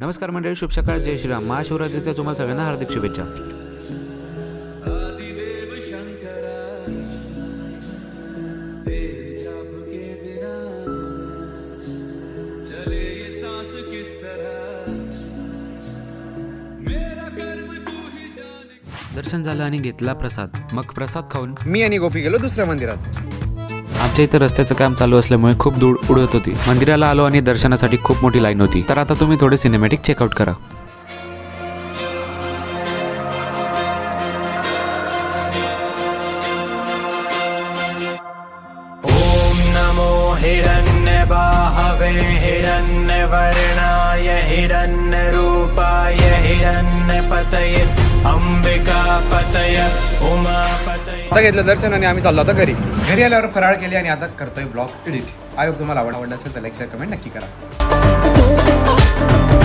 नमस्कार मंडळी, शुभ सकाळ, जय श्रीराम. महाशिवरात्रीच्या तुम्हाला सगळ्यांना हार्दिक शुभेच्छा. आदिदेव शंकरा तेरे जाप के बिना चले ये सांस किस तरह मेरा कर्म तू ही जाने. दर्शन झालं आणि घेतला प्रसाद. मग प्रसाद खाऊन मी आणि गोपी गेलो दुसऱ्या मंदिरात. आमच्या इथं रस्त्याचं काम चालू असल्यामुळे खूप दूर उडत होती. मंदिराला आलो आणि दर्शनासाठी खूप मोठी लाईन होती. तर आता तुम्ही थोडे सिनेमॅटिक चेकआउट करा. ओम नमो हिरण्यबाहवे हिरण्यवर्णाय हिरण्यरूपाय हिरण्यपतये अंबिकापतय उमापतये. आता घेतलं दर्शन आणि आम्ही चाललो आता घरी. घरी आल्यावर फराळ केली आणि आता करतोय ब्लॉग एडिट. आय होप तुम्हाला आवडलं असेल तर लाईक शेअर कमेंट नक्की करा.